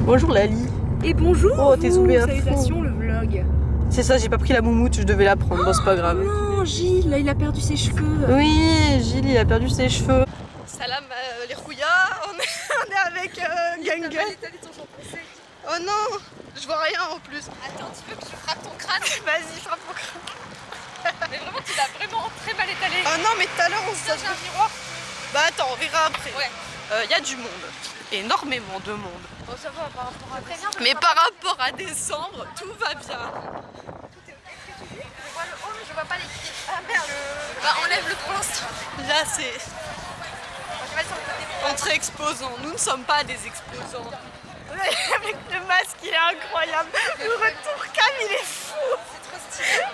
Bonjour Lali. Et bonjour. Oh, t'es zoomé à fond. Salutations le vlog. C'est ça, j'ai pas pris la moumoute, je devais la prendre. Bon, c'est pas grave. Non, Gilles, là il a perdu ses cheveux. Oui, Gilles, il a perdu ses cheveux. Salam les rouillas, on est avec Ganga. Oh non, je vois rien en plus. Attends, tu veux que je frappe ton crâne? Vas-y, frappe mon crâne. Mais vraiment, tu l'as vraiment très mal étalé. Oh non, mais tout à l'heure on se... J'ai un miroir. Bah attends, on verra après. Ouais. Y a du monde, énormément de monde. Bon, ça va par rapport à décembre. Mais par rapport à décembre, tout va bien. Je vois le haut, mais je vois pas les pieds. Ah merde. Bah, enlève-le pour l'instant. Là, c'est Je vais sur le côté. entre exposants. Nous ne sommes pas des exposants. Avec le masque, il est incroyable. Le retour cam, il est fou. C'est trop stylé.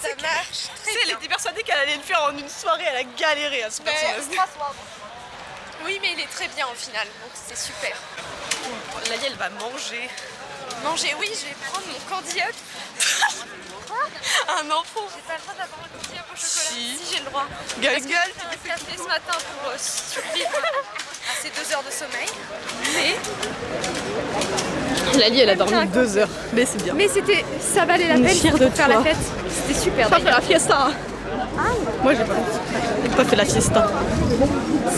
Ça marche très Elle bien. était persuadée qu'elle allait le faire en une soirée. Elle a galéré à ce Mais personnage. 3 soirs. Oui, mais il est très bien au final, donc c'est super. Lali, elle va manger. Manger, oui, je vais prendre mon candy up. Un enfant. J'ai pas le droit d'avoir un candy up au chocolat. Si. J'ai le droit. Gueule, Parce que gueule. j'ai pris un café ce matin pour survivre à ces 2 heures de sommeil. Lali, elle a dormi 2 heures. Mais c'est bien. Mais c'était, ça valait la On est peine fiers pour de faire toi. la fête. C'était super. Pas fait la fiesta. Moi, j'ai pas fait la fiesta.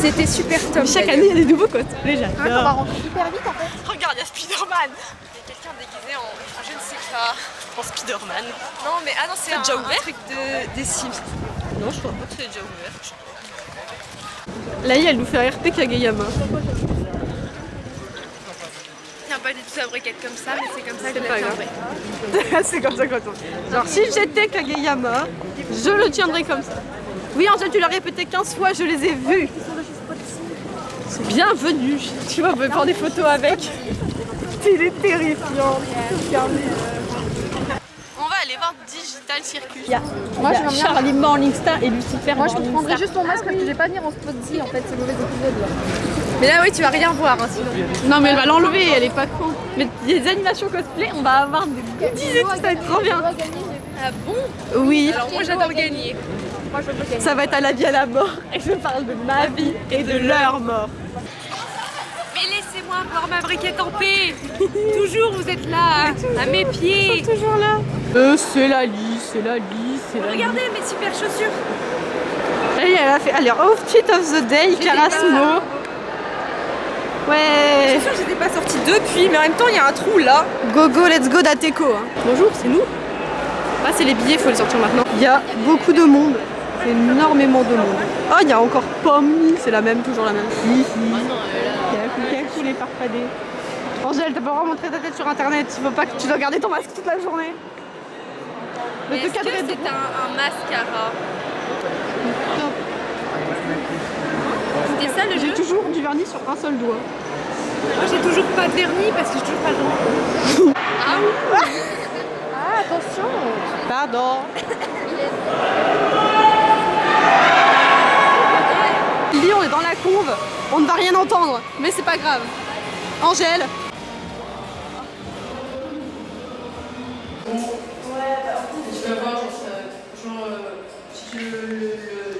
C'était super top. Chaque année, il y a des nouveaux cosplays. J'adore. rentrer super vite en fait. Regarde, il y a Spider-Man. Il y a quelqu'un déguisé en je ne sais pas. En Spider-Man. Non, mais ah non, c'est déjà un ouvert truc des Sims. Non, je crois pas que c'est déjà ouvert. Lali, elle nous fait un RP Kageyama. Il n'y a pas du tout fabriqué comme ça, mais c'est comme ça que C'est pas je grave. l'ai C'est comme ça qu'on dit. Genre, si j'étais Kageyama, je le tiendrais comme ça. Oui, Angèle, tu l'as répété 15 fois, je les ai vus. C'est bienvenue. Tu vois, on peut prendre des photos avec. Il est terrifiant. On va aller voir Digital Circus. Moi, je Charlie Morningstar et Lucifer. Moi, je te prendrais juste ton masque parce que je vais pas venir en spot-zi en fait, c'est mauvais épisode là. Mais là, oui, tu vas rien voir hein, sinon. Non, mais elle va l'enlever, elle est pas con. Mais des animations cosplay, on va avoir des goodies et tout, ça va être trop bien. Ah bon? Oui, Alors moi j'adore gagner. Moi, je veux gagner. ça va être à la vie à la mort. Et je parle de ma vie et de leur mort. Mais laissez-moi voir ma briquette en paix. Toujours vous êtes là, à mes pieds. Toujours là. C'est Lali, c'est Lali, c'est Lali. Regardez mes super chaussures. Lali, elle a fait. Alors, Outfit of the Day, Carasmo. Je Ouais. suis sûre que j'étais pas sortie depuis, mais en même temps il y a un trou là. Go go, let's go d'Ateco. Hein. Bonjour, c'est nous. Ah, c'est les billets, faut les sortir maintenant. Il y a beaucoup de monde. C'est énormément de monde. Oh, il y a encore Pommy, c'est la même, toujours la même. Hihi. Il y a qui les farfadés. Angèle, t'as pas vraiment montré ta tête sur internet. Il faut pas que tu dois garder ton masque toute la journée. Mais Mais est-ce te que cadrer de- c'est un mascara? C'était ça le J'ai jeu? toujours du vernis sur un seul doigt. Moi j'ai toujours pas de vernis parce que j'ai toujours pas le droit. Ah, attention. Pardon. Lily, on est dans la couve, on ne va rien entendre, mais c'est pas grave. Angèle.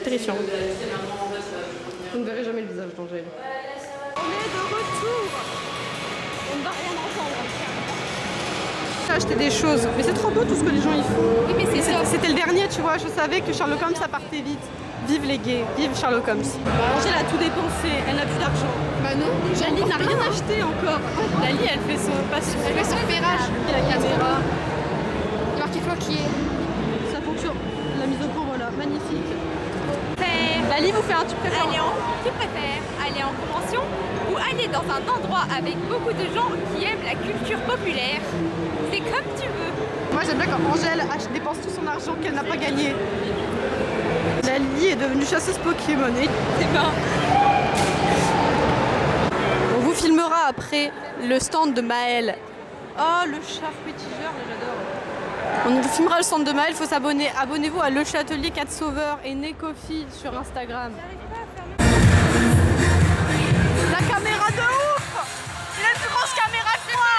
Terrifiant. Vous ne verrez jamais le visage d'Angèle. On est de retour. On ne va rien entendre. J'ai acheté des choses, mais c'est trop beau tout ce que les gens y font. Oui mais c'est ça. C'était le dernier, tu vois, je savais que Sherlock Holmes ça partait vite. Vive les gays, vive Sherlock Holmes. Angèle a tout dépensé, elle n'a plus d'argent. Bah non. Lali n'a rien acheté encore. Lali, elle fait son passe Elle fait son repérage. et la caméra. Il y a marqué Floquier. Ça fonctionne. La mise au point, voilà, magnifique. Lali vous fait un tu préfères. Tu préfères aller en convention ou aller dans un endroit avec beaucoup de gens qui aiment la culture populaire? C'est comme tu veux. Moi j'aime bien quand Angèle dépense tout son argent qu'elle n'a pas gagné. Lali est devenue chasseuse Pokémon. C'est pas. On vous filmera après le stand de Maëlle. Oh, le charcuterie, j'adore. On vous filmera le stand de Maëlle, il faut s'abonner. Abonnez-vous à Le Châtelier 4 Sauveurs et Nekofi sur Instagram. La caméra de ouf! Il a une plus grosse caméra que moi!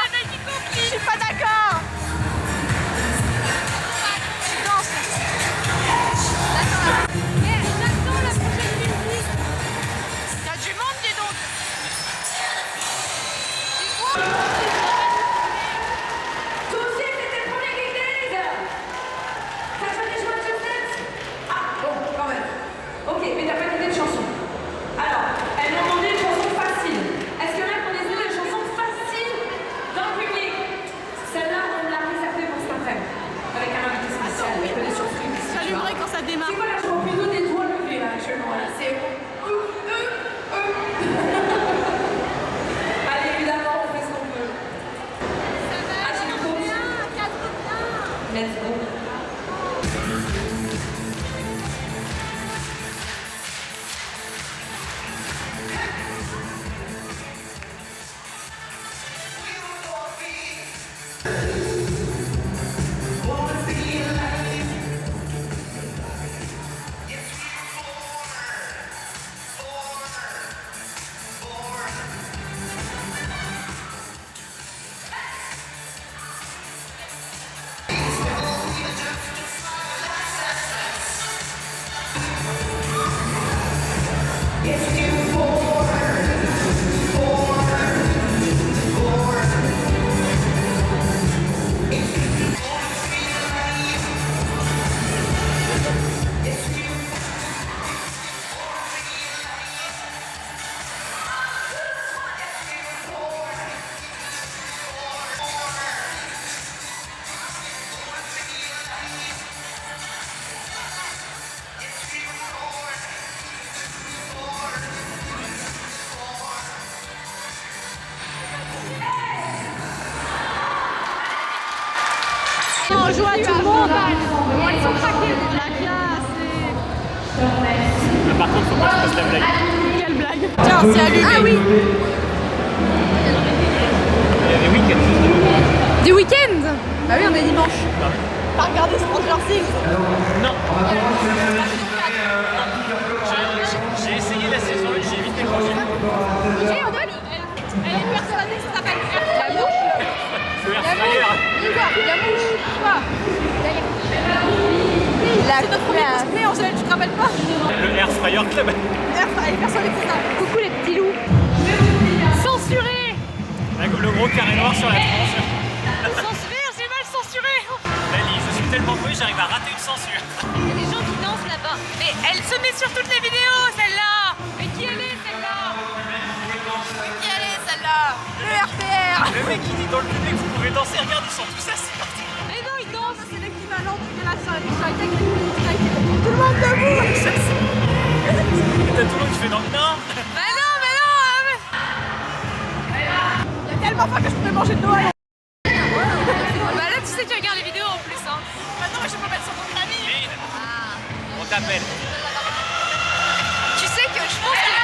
Je suis pas d'accord! Mais j'attends la prochaine musique. Il y a du monde, dis donc! Tu On joue à tout le monde. Elles sont craquées. La classe. Par contre, faut pas que je fasse la blague. Quelle blague. Tiens, c'est allumé. Ah oui. Il y a des week-ends. Du week-end. Bah oui, on est dimanche. T'as regardé Stranger Things? Non. J'ai essayé la saison 1, j'ai vite décroché. Et en fait, elle est persuadée que ça s'appelle La mouche. Le air fryer. La mouche. Quoi? La Mais Angèle, tu te rappelles pas? Le air fryer club. Elle est persuadée que c'est ça. Coucou les petits loups. censuré. Le gros carré noir sur la tronche. Censuré, j'ai mal censuré. Lali, je suis tellement doué, j'arrive à rater une censure. Il y a des gens qui dansent là-bas. Mais elle se met sur toutes les vidéos, celle-là. Mais qui elle est, celle-là? Qui elle est, celle-là? Le RPR. Le mec qui dit dans le public, vous pouvez danser, regarde, ils sont tous assis. Mais non, il danse. C'est l'équivalent de la salle. Tout le monde debout. Et t'as tout le monde qui fait non. Non. Mais non, mais non. Il y a tellement pas que je pouvais manger de Noël. Bah là, tu sais, tu regardes les vidéos en plus, hein. Maintenant, je peux mettre sur ton famille. Lynn, on t'appelle. Tu sais que je pense que... Tu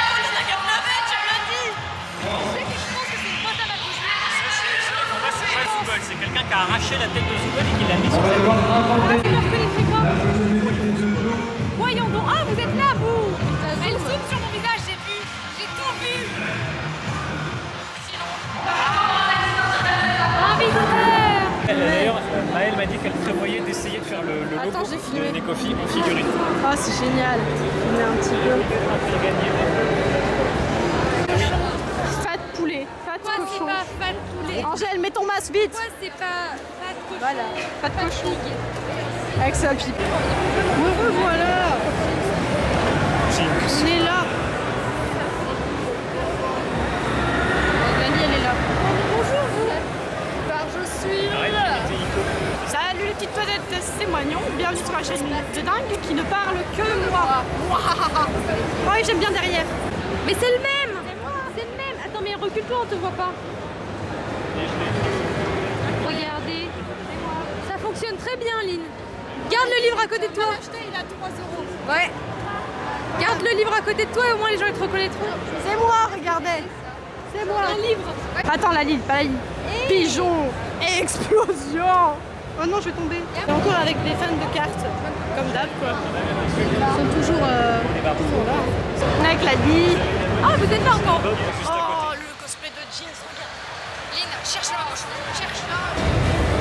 sais que je pense que c'est une pote à ma cousine. Moi, c'est pas Zoubol, c'est quelqu'un qui a arraché la tête de Zoubol et qui l'a mis sur sa tête. Ah, vous me reconnaîtrez pas. Voyons donc. Ah, vous êtes là, vous. Elle zoome sur mon visage, j'ai vu. J'ai tout vu. Sinon... Ah, videur. D'ailleurs, Maëlle m'a dit qu'elle prévoyait d'essayer de faire le Attends, logo j'ai filmé. de Nekofi en figurine. Oh, c'est génial. Il est un petit peu. Fat poulet. Fat Toi, c'est cochon. pas fat poulet. Angèle, mets ton masque vite. Toi, c'est pas fat cochon. Voilà. Fat cochon. Avec sa pipe. Me revoilà. Jinx. On est là. Lali, elle est là. Bonjour vous. Je suis Arrête, là. il était ico. Salut les petites toilettes, c'est Moignon. Bienvenue sur ma chaîne de dingue qui ne parle que moi. Oh oui, j'aime bien derrière. Mais c'est le même. C'est le même. Attends, mais recule-toi, on te voit pas. Regardez. Ça fonctionne très bien, Lynn. Garde le livre à côté de toi. Il a 3 euros. Ouais. Garde le livre à côté de toi et au moins les gens ils te reconnaîtront. C'est moi, regardez. C'est moi. Un livre. Attends, Lali, pas Lali. Pigeon. Explosion. Oh non, je vais tomber. Et encore avec des fans de cartes. Comme d'hab, quoi. Ils sont toujours là. On est avec Lali. Ah, vous êtes là encore. Juste à côté. Oh, le cosplay de jeans, regarde. Lynn, cherche la manche. Cherche-la.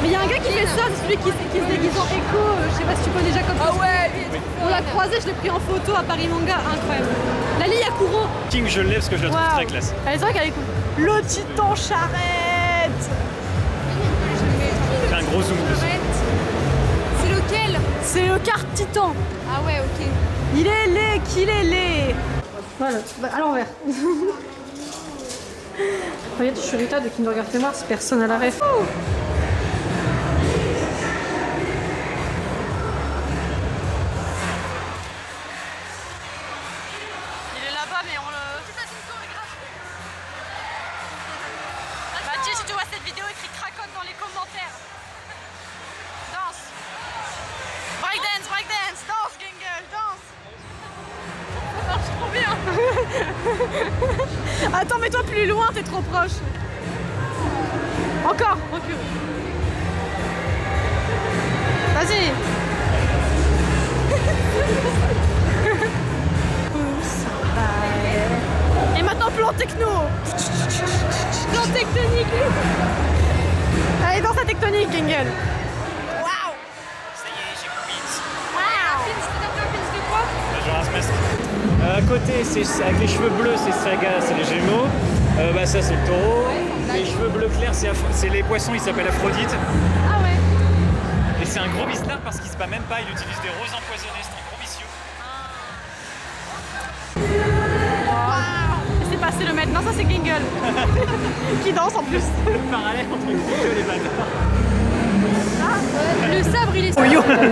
Mais il y a un gars qui fait ça, c'est celui qui se déguise en écho. Je sais pas si tu connais Jacob. Ah ouais, On l'a croisé, je l'ai pris en photo à Paris Manga. Incroyable. Lali, il y a Kuro. King, je l'ai parce que je la trouve Waouh. très classe. Elle est vrai qu'elle est cool. Le titan charrette. Fais un gros zoom dessus. C'est lequel? C'est le kart titan. Ah ouais, ok. Il est laid, qu'il est laid. Voilà, bah, à l'envers. Regarde, je suis Rita de Kinder Garten Mars, personne à la ref. Il est là-bas, mais on le... Mathieu, si tu vois cette vidéo, écris cracotte dans les commentaires. Danse. Breakdance, breakdance, danse, Gengel, danse. Ça marche trop bien. Attends, mets-toi plus loin, t'es trop proche. Encore, recule. Vas-y. Et maintenant, plan techno. Plan tectonique. Allez, danse la tectonique, Gengel. Waouh. Ça y est, j'ai quit. Un pins de quoi? Genre un semestre. À côté, c'est avec les cheveux bleus, c'est Saga, c'est les Gémeaux. Bah ça, c'est le Taureau. Les cheveux bleu clair, c'est les poissons, ils s'appellent Aphrodite. Ah ouais. Et c'est un gros bisnard parce qu'il se bat même pas, il utilise des roses empoisonnées, c'est un gros vicieux. C'est passé le maître. Non, ça c'est Gengel. Qui danse en plus. Le parallèle entre Gengel et les bâtards. Le sabre, il est...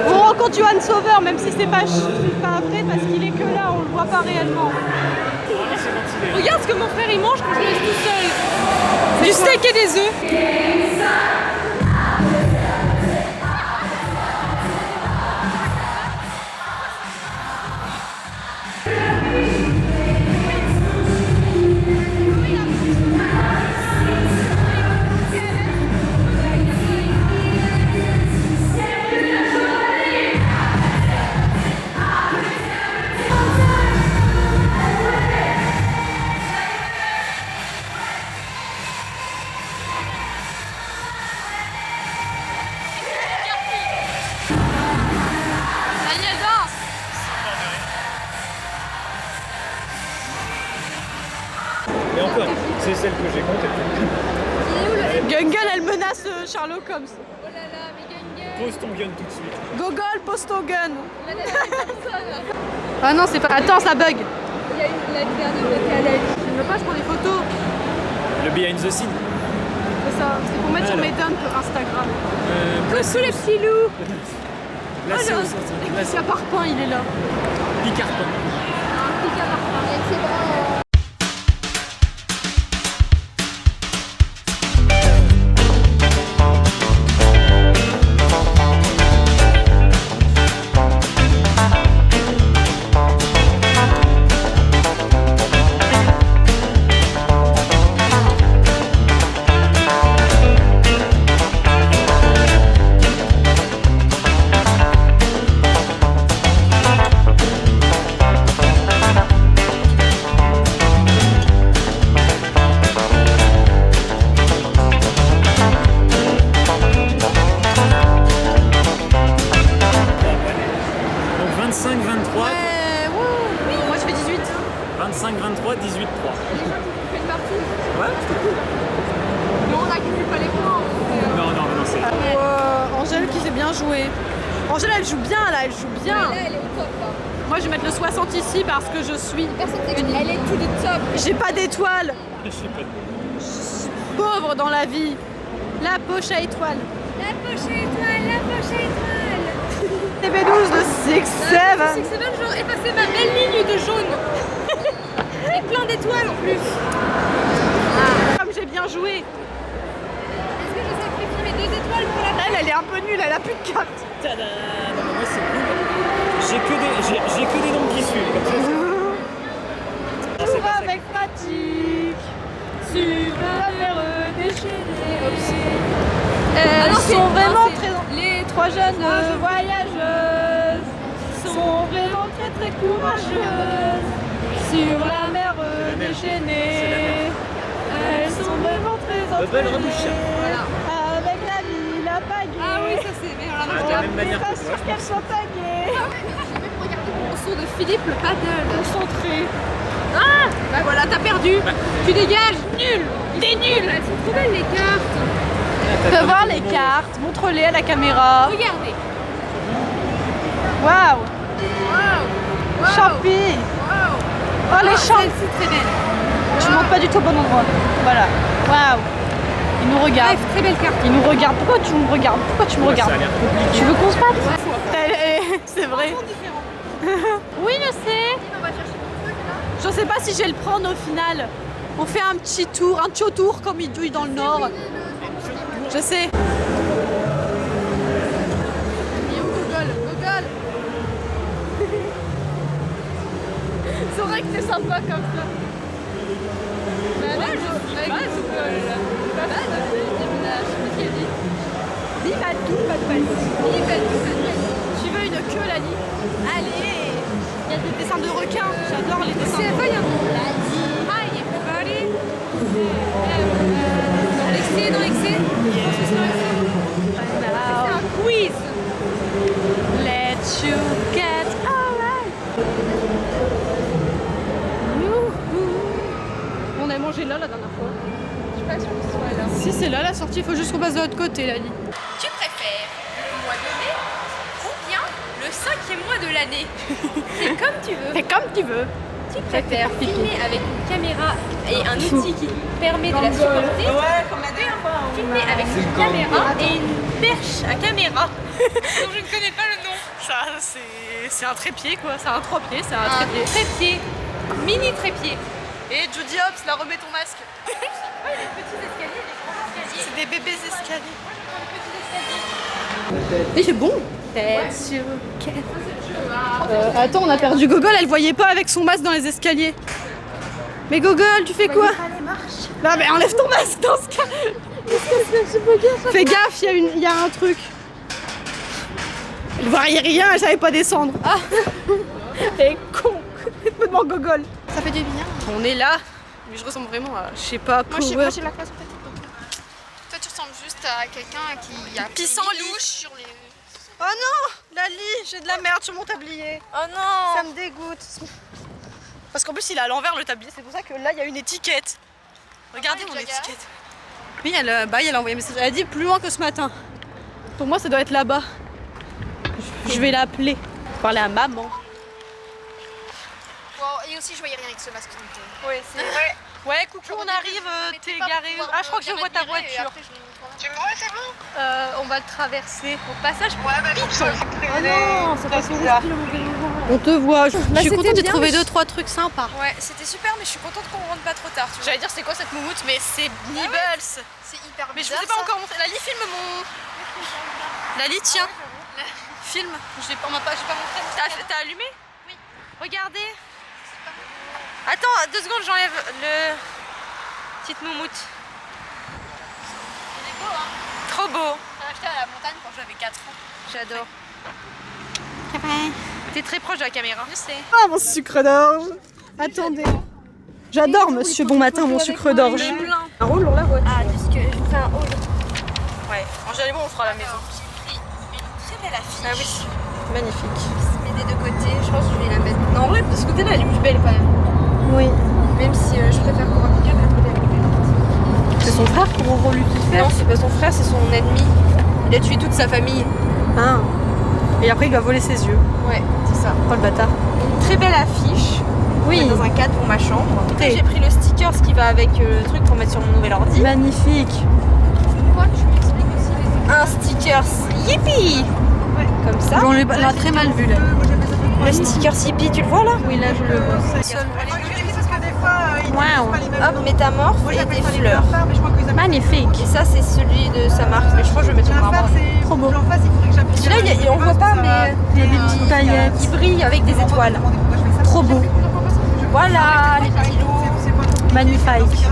On rencontre Johan Sauveur, même si c'est pas vrai parce qu'il est que là, on le voit pas réellement. Voilà, c'est ventilé. Regarde ce que mon frère il mange quand je le laisse tout seul. Du steak et des œufs. celle que j'ai comptée. Gungan, elle menace Sherlock Holmes. Oh là là, mais Gungan. Pose ton gun tout de suite. Gogol, pose ton gun. Là, personne. Ah non, c'est pas. Attends, ça bug. Il y a une la dernière de Calais. Je ne veux pas, je prends des photos. Le behind the scene. C'est ça. C'est pour mettre sur Alors. mes dumps Instagram. Placé Tous les petits loups. Placé Oh, au centre. le Placé. Parpin, il est là. Picarpin. Donc 25, 23. Ouais, wouh. Moi, je fais 18. 25, 23, 18, 3. Tu fais une partie. Ouais, c'était cool. Non, on n'accumule pas les points. Non, c'est. Angèle qui s'est bien joué. Angèle, elle joue bien là, elle joue bien. Là, elle est au top. Là. Moi, je vais mettre le 60 ici parce que je suis. Personne t'écoute. Elle est tout de top. J'ai pas d'étoile. Je sais pas. Pauvre dans la vie. La poche à étoile. La poche étoile, la poche étoile. TB12 de 6, 7. C'est que c'est même genre effacer ma belle ligne de jaune. Et plein d'étoiles en plus. Comme j'ai bien joué. Est-ce que je sacrifie mes 2 étoiles pour la Elle est un peu nulle, elle a plus de cartes. Tada. Non, mais moi c'est cool. J'ai que des noms qui suivent. Comme ça, c'est- Pour avec pratique. Sur la mer déchaînée. Elles sont vraiment très. Les 3 jeunes voyageuses sont vraiment très courageuses. Sur la mer déchaînée. Elles sont vraiment très Belle rebouche. Avec la vie, la pagaie. Ah oui, ça c'est bien. Alors, De la même manière pas que toi. sûr qu'elle soit pagaie. j'ai même regardé mon son de Philippe le paddle. Concentrée. Ah bah voilà, t'as perdu. Tu dégages. Nul. T'es nul. Elles sont trop belles les cartes. Tu peux voir les cartes, montre-les à la caméra. Regardez. Waouh, Waouh. Champi. Waouh. Oh les champs. Celle-ci très belle. Tu montes pas du tout au bon endroit. Voilà. Waouh. Il nous regarde. Bref, très belle carte. Il nous regarde. Pourquoi tu me regardes? Pourquoi tu me regardes? Ça a l'air compliqué. Tu veux qu'on se batte? C'est vrai. Oui, je sais. On va chercher ton truc là. Je sais pas si je vais le prendre au final. On fait un petit tour, un tour comme ils disent dans le nord. Je sais. Gogol. C'est vrai que t'es sympa comme ça. Bah ouais, je suis pas Gogol là. Pas mal, je sais pas ce qu'elle dit. Bibadou, badbadou. Bibadou, badbadou. Tu veux une queue, Lali? Allez. Il y a des dessins de requins. J'adore les dessins. C'est de pas requins. Hi everybody. Dans l'excès, dans l'excès. C'est un quiz. Let you get alright. On a mangé là la dernière fois. Je suis pas sûre que ce soit là. Si c'est là la sortie, il faut juste qu'on passe de l'autre côté, Lali. Tu préfères le mois de mai ou bien le 5e mois de l'année? C'est comme tu veux. Fais comme tu veux. Tu préfères filmer avec une caméra et un outil qui permet de la supporter, filmer avec une caméra et une perche à caméra dont je ne connais pas le nom. Ça, c'est un trépied quoi. C'est un 3-pied, c'est un Un trépied. trépied, mini trépied. Et Judy Hopps, là, remets ton masque. Les petits escaliers, les grands escaliers. C'est des bébés escaliers. Les petits escaliers. Et c'est bon. Attends, on a perdu Gogol, elle voyait pas avec son masque dans les escaliers. Mais Gogol, tu fais quoi? Non mais enlève ton masque dans ce cas. Fais gaffe, il y a un truc. Elle voyait rien, elle savait pas descendre. Ah. Elle est con. Complètement Gogol. Ça fait du bien. On est là. Mais je ressemble vraiment à, je sais pas, Moi, j'ai Power. la classe en fait. Toi, tu ressembles juste à quelqu'un qui a Pissant louche sur les... Oh non, Lali, j'ai de la merde sur mon tablier. Oh non. Ça me dégoûte. Parce qu'en plus il est à l'envers le tablier, c'est pour ça que là il y a une étiquette. Regardez mon étiquette. Oui, elle a envoyé un message. Elle a dit plus loin que ce matin. Pour moi, ça doit être là-bas. Je vais l'appeler. Parler à maman. Et aussi, je voyais rien avec ce masque. Oui, c'est vrai. Ouais, coucou, on arrive, t'es garé. Ah, je crois que je vois ta voiture. Tu me vois, c'est bon? On va le traverser. Au passage, Oh non, ça passe au On te voit. Je suis contente de trouver 2-3 trucs sympas. Ouais, c'était super, mais je suis contente qu'on rentre pas trop tard. J'allais dire, c'est quoi cette moumoute, mais c'est Nibbles. C'est hyper bizarre. Mais je vous ai pas encore montré. Lali, filme mon. Lali, tiens. Filme. J'ai pas montré. T'as allumé? Oui. Regardez. Attends, 2 secondes, j'enlève le. Petite moumoute. Il est beau, hein. Trop beau. J'ai acheté à la montagne quand j'avais 4 ans. J'adore. T'es très proche de la caméra. Je sais. Ah, mon sucre d'orge. Attendez. J'adore Monsieur Bon Matin, mon sucre d'orge. Un rôle dans la voiture. Ah, puisque je vous fais un haul. Ouais, Angèle et moi on fera à la maison. J'ai pris une très belle affiche. Ah oui, magnifique. Qui se met des deux côtés. Je pense que je vais la mettre. Non, en vrai, de ce côté-là, elle est plus belle quand même. Oui. Même si je préfère qu'on voit mieux, mais l'autre côté, elle est plus belle. C'est son frère pour Aurore Lucifer. Non, c'est pas son frère, c'est son ennemi. Il a tué toute sa famille. Ah. Et après il lui a volé ses yeux. Ouais, c'est ça. Oh le bâtard. Une très belle affiche. Oui. Dans un cadre pour ma chambre. Après, Oui. j'ai pris le sticker, ce qui va avec le truc pour mettre sur mon nouvel ordi. Magnifique. Pourquoi tu m'expliques aussi les un sticker Yippee. Ouais. Comme ça. On l'a très mal vu là. Le sticker Yippee, tu le vois là? Oui, là je le vois. Waouh. Hop, métamorphe et des fleurs. Magnifique. Et ça, c'est celui de sa marque. Mais je crois que je vais mettre sur mon armoire. Trop beau. Celui-là, on voit pas, mais Il y a des petites paillettes. il brille avec des étoiles. Trop beau. Voilà, les petits loups. Magnifique.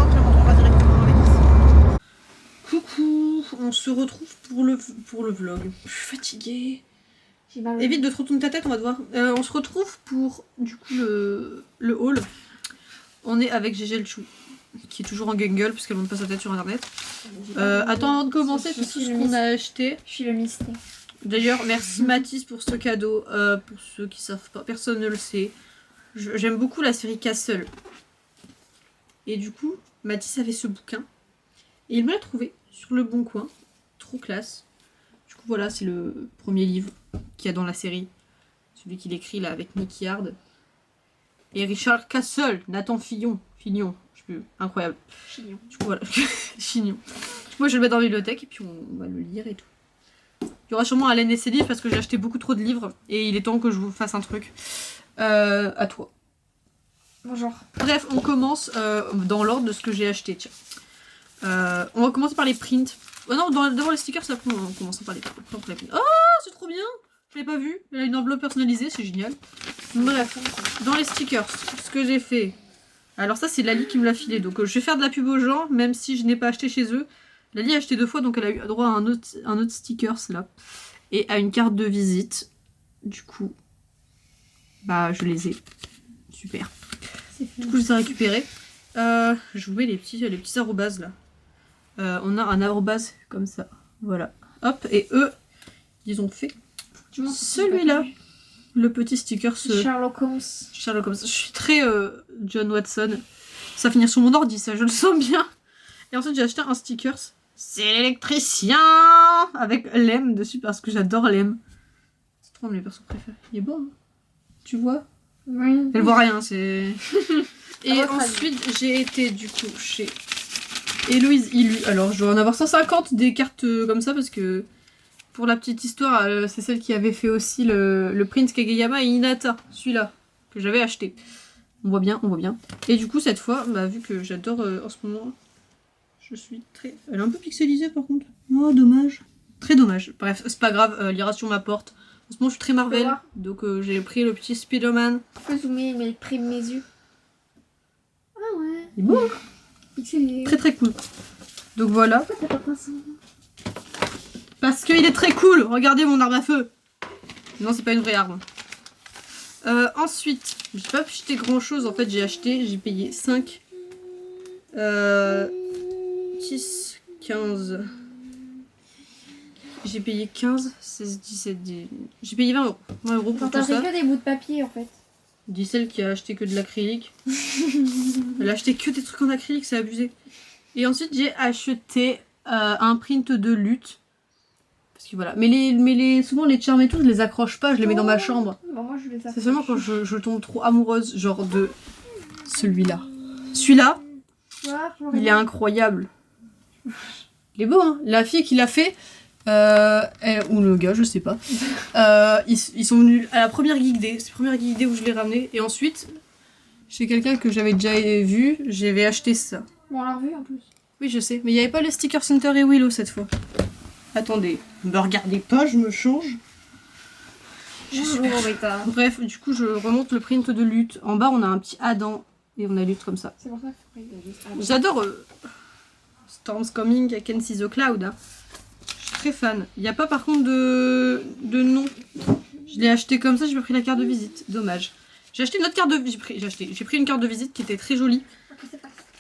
Coucou, on se retrouve pour le vlog. Je suis fatiguée. Évite de trop tourner ta tête, on va te voir. On se retrouve pour du coup le haul. On est avec Gégé le Chou, qui est toujours en gungle puisqu'elle monte pas sa tête sur internet. Attends, avant de commencer, tout ce qu'on a acheté. Je suis le mystère. D'ailleurs, merci Mathis pour ce cadeau. Pour ceux qui savent pas, personne ne le sait. J'aime beaucoup la série Castle. Et du coup, Mathis avait ce bouquin. Et il me l'a trouvé sur le Bon Coin. Trop classe. Du coup, voilà, c'est le premier livre qu'il y a dans la série. Celui qu'il écrit là avec Nicky Hard. Et Richard Castle, Nathan Fillon. Je sais plus, incroyable. Chignon. Du coup, voilà, Chignon. Moi, je vais le mettre dans la bibliothèque et puis on va le lire et tout. Il y aura sûrement Alain et ses livres parce que j'ai acheté beaucoup trop de livres et il est temps que je vous fasse un truc. À toi. Bonjour. Bref, on commence dans l'ordre de ce que j'ai acheté. Tiens. On va commencer par les prints. Oh non, d'abord les stickers, ça on commence par les prints. Oh, c'est trop bien! Je l'ai pas vu. Elle a une enveloppe personnalisée, c'est génial. Bref, dans les stickers, ce que j'ai fait. Alors ça, c'est Lali qui me l'a filé. Donc je vais faire de la pub aux gens, même si je n'ai pas acheté chez eux. Lali a acheté 2 fois, donc elle a eu droit à un autre stickers là. Et à une carte de visite. Du coup, bah je les ai. Super. Du coup, je les ai récupérés. Je vous mets les petits arrobases là. On a un arrobase comme ça. Voilà. Hop, et eux, ils ont fait celui-là. Le petit sticker. Sherlock Holmes. Sherlock Holmes. Je suis très John Watson. Ça va finir sur mon ordi, ça, je le sens bien. Et ensuite, j'ai acheté un sticker. C'est l'électricien avec Lem dessus parce que j'adore Lem. C'est trop mes persos préférés. Il est beau, hein. Tu vois? Oui. Elle voit rien, c'est... Et ensuite, j'ai été du coup chez Héloïse Illu. Alors, je dois en avoir 150 des cartes comme ça parce que, pour la petite histoire, c'est celle qui avait fait aussi le Prince Kageyama et Hinata, celui-là, que j'avais acheté. On voit bien, on voit bien. Et du coup, cette fois, bah, vu que j'adore en ce moment, je suis très... Elle est un peu pixelisée par contre. Oh, dommage. Très dommage. Bref, c'est pas grave, elle ira sur ma porte. En ce moment, je suis très Marvel, donc j'ai pris le petit Spider-Man. Je peux zoomer, mais près de mes yeux. Ah ouais. Il est beau. Pixelisé. Très très cool. Donc voilà. Pourquoi t'as pas peint ça? Parce qu'il est très cool. Regardez mon arme à feu. Non, c'est pas une vraie arme. Ensuite, j'ai pas acheté grand chose. En fait, j'ai payé 5, 10, 15. J'ai payé 15, 16, 17, 10. J'ai payé 20 €. 20 € pour tout T'as ça. fait que des bouts de papier en fait. Dis celle qui a acheté que de l'acrylique. Elle a acheté que des trucs en acrylique, c'est abusé. Et ensuite j'ai acheté un print de lutte. Parce que voilà. Mais souvent les charms et tout, je les accroche pas, je les mets dans ma chambre. Bon, moi, je les accroche. C'est seulement quand je tombe trop amoureuse, genre de celui-là. Celui-là, il est incroyable. Il est beau, hein. La fille qui l'a fait, ou le gars, je sais pas. Ils sont venus à la première Geek Day. C'est la première Geek Day où je l'ai ramené. Et ensuite, chez quelqu'un que j'avais déjà vu, j'avais acheté ça. Bon, on l'a revu en plus. Oui, je sais. Mais il n'y avait pas le Sticker Center et Willow cette fois. Attendez, me regardez pas, je me change. Bref, du coup, je remonte le print de lutte. En bas, on a un petit Adam et on a lutte comme ça. C'est pour ça qu'il faut juste. J'adore Storm's Coming, I Can See the Cloud. Hein. Je suis très fan. Il n'y a pas par contre de nom. Je l'ai acheté comme ça, j'ai pas pris la carte de visite. Dommage. J'ai acheté une autre carte de visite. J'ai pris une carte de visite qui était très jolie.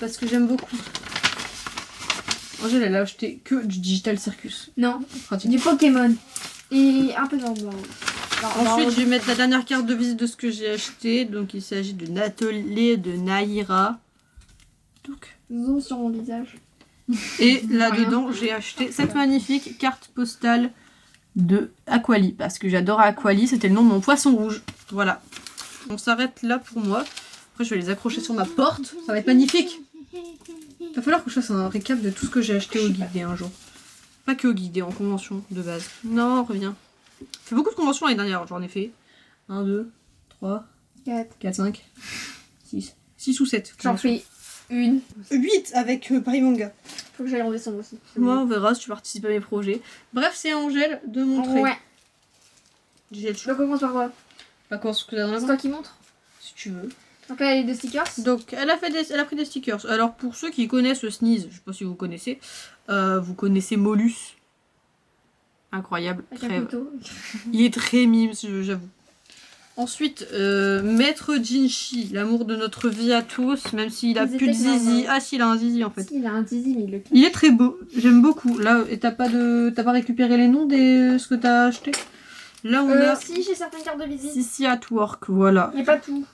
Parce que j'aime beaucoup. Angèle, elle a acheté que du Digital Circus. Non, Pratique. du Pokémon. Et un peu dans le blanc. Ensuite, je vais mettre la dernière carte de visite de ce que j'ai acheté. Donc, il s'agit de l'atelier de Naïra. Donc. Zoom sur mon visage. Et là-dedans, j'ai acheté cette magnifique carte postale de Aquali. Parce que j'adore Aquali, c'était le nom de mon poisson rouge. Voilà. On s'arrête là pour moi. Après, je vais les accrocher sur ma porte. Ça va être magnifique. Il va falloir que je fasse un récap de tout ce que j'ai acheté au Geek Day un jour. Pas que au Geek Day, en convention de base. Non, reviens. J'ai fait beaucoup de conventions l'année dernière, j'en ai fait 1, 2, 3, 4, 5, 6. 6 ou 7. J'en fais une. 8 avec Paris Manga. Faut que j'aille redescendre aussi. Moi, on verra si tu participes à mes projets. Bref, c'est à Angèle de montrer. Ouais. J'ai le Je choix. commence par quoi? Pas quand ce que t'as dans la C'est main. toi qui montre. Si tu veux. Donc là, il y a les deux stickers. Donc, elle a pris des stickers. Alors, pour ceux qui connaissent Sneeze, je sais pas si vous connaissez Molus. Incroyable. Avec Très... un couteau. Il est très mime, j'avoue. Ensuite, Maître Jinchi, l'amour de notre vie à tous, même s'il a Ils plus de étaient zizi. énormes. Ah si, il a un zizi en fait. Il a un zizi, mais il le Il est très beau, j'aime beaucoup. Là, et t'as pas récupéré les noms de ce que t'as acheté? Là, on a Si, j'ai certaines cartes de visite. Sissi at Work, voilà. Mais pas tout.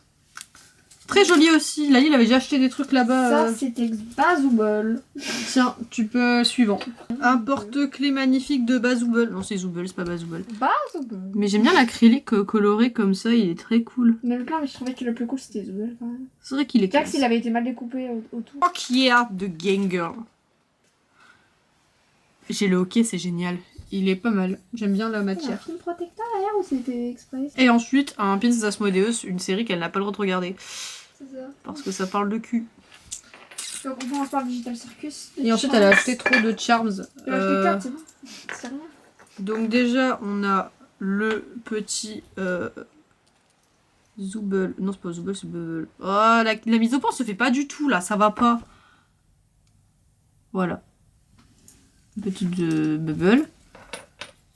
Très joli aussi. Là, il avait déjà acheté des trucs là-bas. Ça, c'était Bazooble. Tiens, tu peux suivant. Un porte-clés magnifique de Bazooble. Non, c'est Zooble, c'est pas Bazooble. Bazooble. Mais j'aime bien l'acrylique coloré comme ça, il est très cool. Mais le plan, mais je trouvais que le plus cool, c'était Zooble quand même. C'est vrai qu'il est Jax, classe. il avait été mal découpé autour. Fuck yeah de Ganger. J'ai le hockey, c'est génial. Il est pas mal. J'aime bien la Il y a un matière. film protecteur derrière ou c'était express? Et ensuite, un Princess Asmodeus, une série qu'elle n'a pas le droit de regarder. C'est ça. Parce que ça parle de cul. Donc on commence par le Digital Circus. Et ensuite, elle a acheté trop de charms. Elle a acheté 4, c'est bon. C'est rien. Donc déjà, on a le petit Zooble. Non, c'est pas Zooble, c'est Bubble. Oh, la mise au point se fait pas du tout, là. Ça va pas. Voilà. Petite Bubble.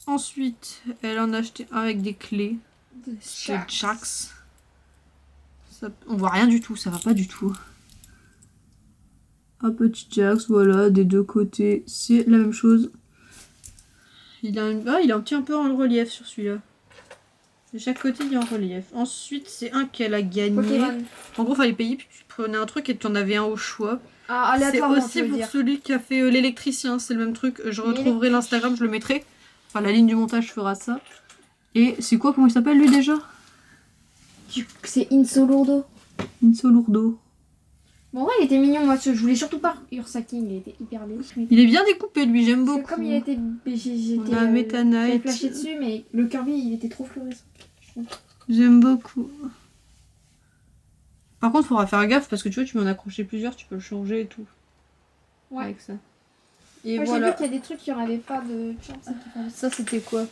Ensuite, elle en a acheté un avec des clés. Chez Jax. Ça, on voit rien du tout, ça va pas du tout. Un petit Jax, voilà, des deux côtés, c'est la même chose. Il a un petit un peu en relief sur celui-là. De chaque côté, il est en relief. Ensuite, c'est un qu'elle a gagné. Pokémon. En gros, fallait payer, puis tu prenais un truc et tu en avais un au choix. Ah, C'est aléatoirement, aussi tu veux pour dire. celui qui a fait l'électricien, c'est le même truc. Je retrouverai l'Instagram, je le mettrai. Enfin, la ligne du montage fera ça. Et c'est quoi, comment il s'appelle lui déjà? C'est Insolurdo. Inso Lourdo. Bon, ouais, il était mignon, moi, je voulais surtout pas Ursaking, il était hyper beau. Il est bien découpé lui, j'aime Parce que beaucoup. comme il était. J'étais. On a Meta Knight. J'avais flashé dessus, mais le Kirby, il était trop fluorescent. J'aime beaucoup. Par contre, faudra faire gaffe parce que tu vois, tu peux en accrocher plusieurs, tu peux le changer et tout. Ouais. Avec ça. Et Moi, j'ai voilà. vu qu'il y a des trucs qui en avaient pas de charme, ça qui fallait. Ça, c'était quoi?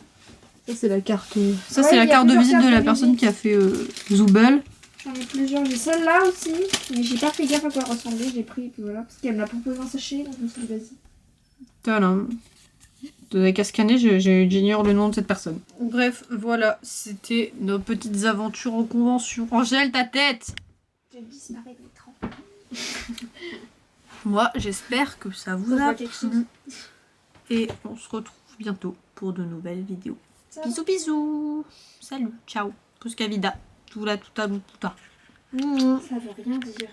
Ça, c'est la carte. Ça, Ouais, c'est la il y a carte de plusieurs visite de cartes la de personne visite. qui a fait Zooble. J'en ai plusieurs, j'ai celle-là aussi, mais j'ai pas fait gaffe à quoi elle ressemblait, j'ai pris, puis voilà, parce qu'elle me l'a proposé en sachet, donc je me suis dit vas-y. Tadam. De qu'à scanner, j'ignore le nom de cette personne. Bref, voilà, c'était nos petites aventures en convention. Angèle, ta tête! J'ai disparu de l'écran. Moi, j'espère que ça vous Ça a voit quelque chose. plu. Et on se retrouve bientôt pour de nouvelles vidéos. Ça Bisous, bisous! Salut, ciao! Tout ce qu'à vida. Tout là, tout à tout à. Ça veut rien dire.